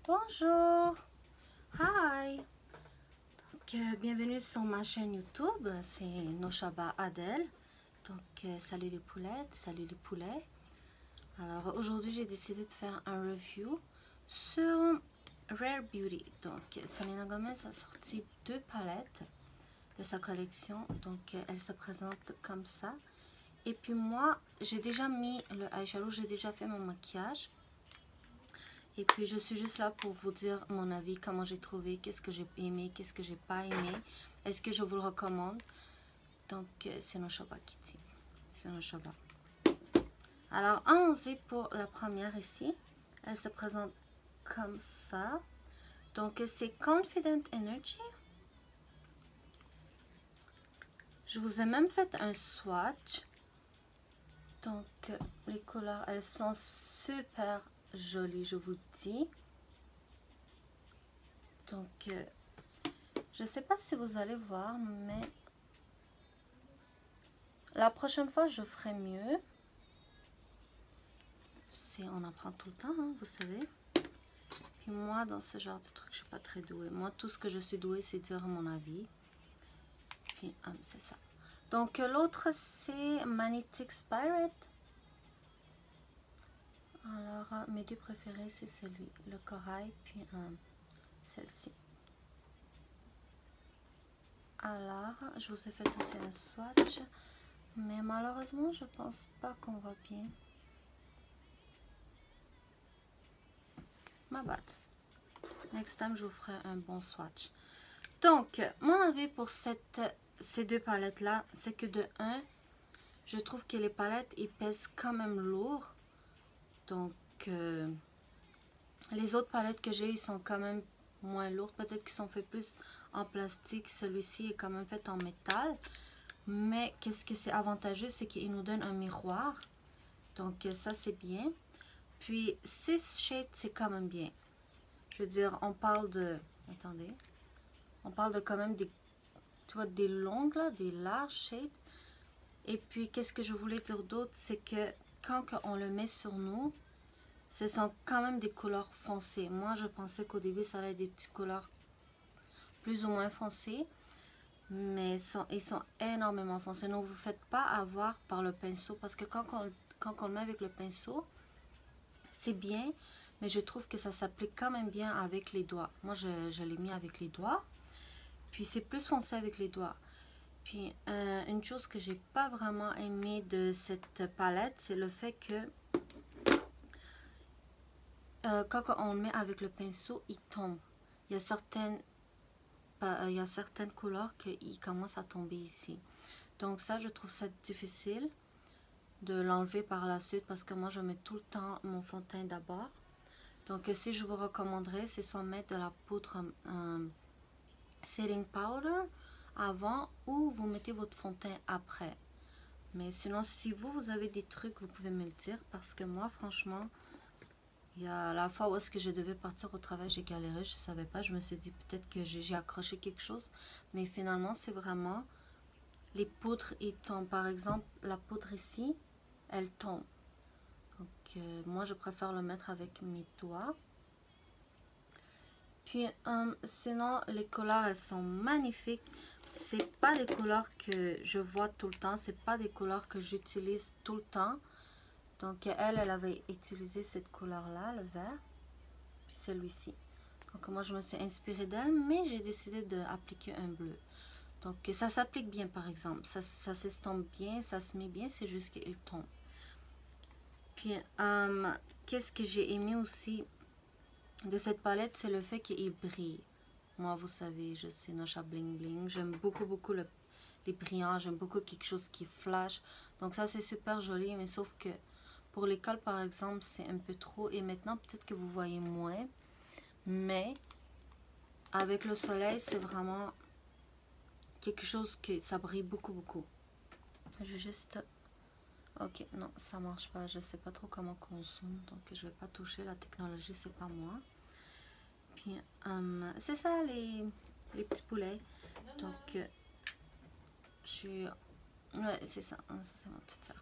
Bonjour, hi. Bienvenue sur ma chaîne YouTube, c'est Noshaba Adel. Salut les poulettes, salut les poulets. Alors aujourd'hui j'ai décidé de faire un review sur Rare Beauty. Donc Selena Gomez a sorti 2 palettes de sa collection. Donc elle se présente comme ça. Et puis moi j'ai déjà mis le eyeshadow, j'ai déjà fait mon maquillage. Et puis je suis juste là pour vous dire mon avis, comment j'ai trouvé, qu'est-ce que j'ai aimé, qu'est-ce que j'ai pas aimé, est-ce que je vous le recommande. Donc c'est Noshaba qui dit, c'est Noshaba. Alors allons-y pour la première ici. Elle se présente comme ça. Donc c'est Confident Energy. Je vous ai même fait un swatch. Donc les couleurs, elles sont super jolies, je vous dis. Donc je sais pas si vous allez voir, mais la prochaine fois je ferai mieux. On apprend tout le temps, hein, vous savez. Puis moi, dans ce genre de truc, je suis pas très douée. Moi, tout ce que je suis douée, c'est dire mon avis. Puis, c'est ça. Donc, l'autre, c'est Magnetic Spirit. Alors, mes deux préférés, c'est celui, le corail, puis celle-ci. Alors, je vous ai fait aussi un swatch. Mais malheureusement, je pense pas qu'on voit bien. Ma bad. Next time, je vous ferai un bon swatch. Donc, mon avis pour ces 2 palettes-là, c'est que de 1, je trouve que les palettes, ils pèsent quand même lourd. Donc, les autres palettes que j'ai, ils sont quand même moins lourdes. Peut-être qu'ils sont faits plus en plastique. Celui-ci est quand même fait en métal. Mais qu'est-ce que c'est avantageux, c'est qu'il nous donne un miroir. Donc, ça, c'est bien. Puis, 6 shades, c'est quand même bien. Je veux dire, on parle de... Attendez. On parle de quand même des, tu vois, des longues, là, des larges shades. Et puis, qu'est-ce que je voulais dire d'autre, c'est que quand on le met sur nous, ce sont quand même des couleurs foncées. Moi, je pensais qu'au début, ça allait être des petites couleurs plus ou moins foncées. Mais ils sont énormément foncés. Ne vous faites pas avoir par le pinceau. Parce que quand on le met avec le pinceau, c'est bien. Mais je trouve que ça s'applique quand même bien avec les doigts. Moi, je l'ai mis avec les doigts. Puis, c'est plus foncé avec les doigts. Puis, une chose que j'ai pas vraiment aimé de cette palette, c'est le fait que quand on le met avec le pinceau, il tombe. Il y a certaines couleurs qui commencent à tomber ici. Donc ça, je trouve ça difficile de l'enlever par la suite parce que moi, je mets tout le temps mon fond de teint d'abord. Donc si je vous recommanderais, c'est soit mettre de la poudre setting powder avant ou vous mettez votre fond de teint après. Mais sinon, si vous avez des trucs, vous pouvez me le dire parce que moi, franchement, il y a la fois où est-ce que je devais partir au travail, j'ai galéré, je ne savais pas. Je me suis dit peut-être que j'ai accroché quelque chose. Mais finalement, c'est vraiment les poudres, ils tombent. Par exemple, la poudre ici, elle tombe. Donc, moi, je préfère le mettre avec mes doigts. Puis, sinon, les couleurs, elles sont magnifiques. C'est pas des couleurs que je vois tout le temps. C'est pas des couleurs que j'utilise tout le temps. Donc, elle avait utilisé cette couleur-là, le vert. Puis celui-ci. Donc, moi, je me suis inspirée d'elle, mais j'ai décidé d'appliquer un bleu. Donc, ça s'applique bien, par exemple. Ça s'estompe bien, ça se met bien, c'est juste qu'il tombe. Puis, qu'est-ce que j'ai aimé aussi de cette palette, c'est le fait qu'il brille. Moi, vous savez, je suis Nosha Bling Bling. J'aime beaucoup, beaucoup les brillants. J'aime beaucoup quelque chose qui flash. Donc, ça, c'est super joli, mais sauf que pour l'école, par exemple, c'est un peu trop. Et maintenant, peut-être que vous voyez moins. Mais, avec le soleil, c'est vraiment quelque chose que ça brille beaucoup, beaucoup. Je vais juste... Ok, non, ça marche pas. Je sais pas trop comment qu'on zoome. Donc, je vais pas toucher. La technologie, c'est pas moi. Puis, c'est ça, les petits poulets. Donc, je suis... Ouais, c'est ça. Ça, c'est ma petite sœur.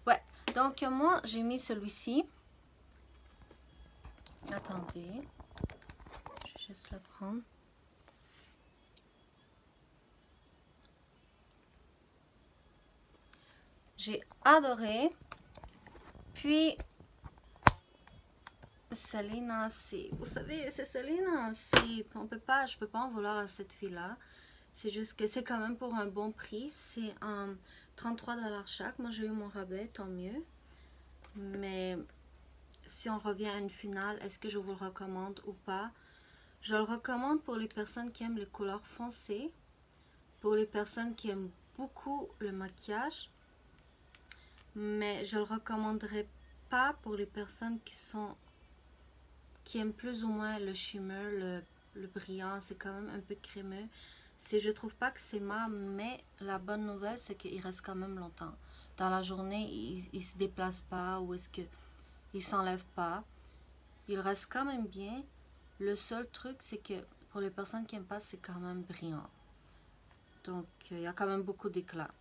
Ouais, donc, moi, j'ai mis celui-ci. Attendez. juste le prendre. J'ai adoré. Puis, Selena, c'est... Vous savez, c'est Selena. Je peux pas en vouloir à cette fille-là. C'est juste que c'est quand même pour un bon prix. C'est 33 $ chaque. Moi, j'ai eu mon rabais, tant mieux. Mais si on revient à une finale, est-ce que je vous le recommande ou pas? Je le recommande pour les personnes qui aiment les couleurs foncées. Pour les personnes qui aiment beaucoup le maquillage. Mais je le recommanderais pas pour les personnes qui aiment plus ou moins le shimmer, le brillant. C'est quand même un peu crémeux. Je trouve pas que c'est mat, mais la bonne nouvelle, c'est qu'il reste quand même longtemps. Dans la journée, il se déplace pas ou est-ce que il s'enlève pas. Il reste quand même bien. Le seul truc, c'est que pour les personnes qui n'aiment pas, c'est quand même brillant. Donc, il y a quand même beaucoup d'éclat.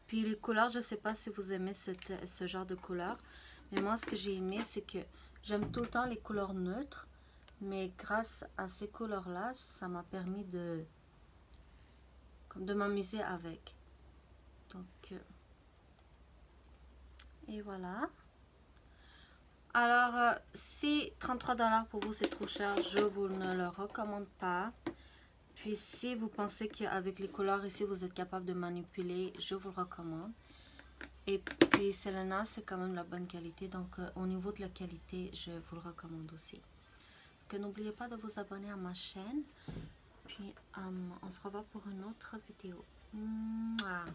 Puis les couleurs, je ne sais pas si vous aimez ce genre de couleurs. Mais moi, ce que j'ai aimé, c'est que j'aime tout le temps les couleurs neutres. Mais grâce à ces couleurs-là, ça m'a permis de m'amuser avec. Donc, et voilà. Alors, si 33 $ pour vous c'est trop cher, je vous ne le recommande pas. Puis si vous pensez qu'avec les couleurs ici, vous êtes capable de manipuler, je vous le recommande. Et puis Selena, c'est quand même la bonne qualité. Donc, au niveau de la qualité, je vous le recommande aussi. Donc, n'oubliez pas de vous abonner à ma chaîne. Puis, on se revoit pour une autre vidéo. Mouah.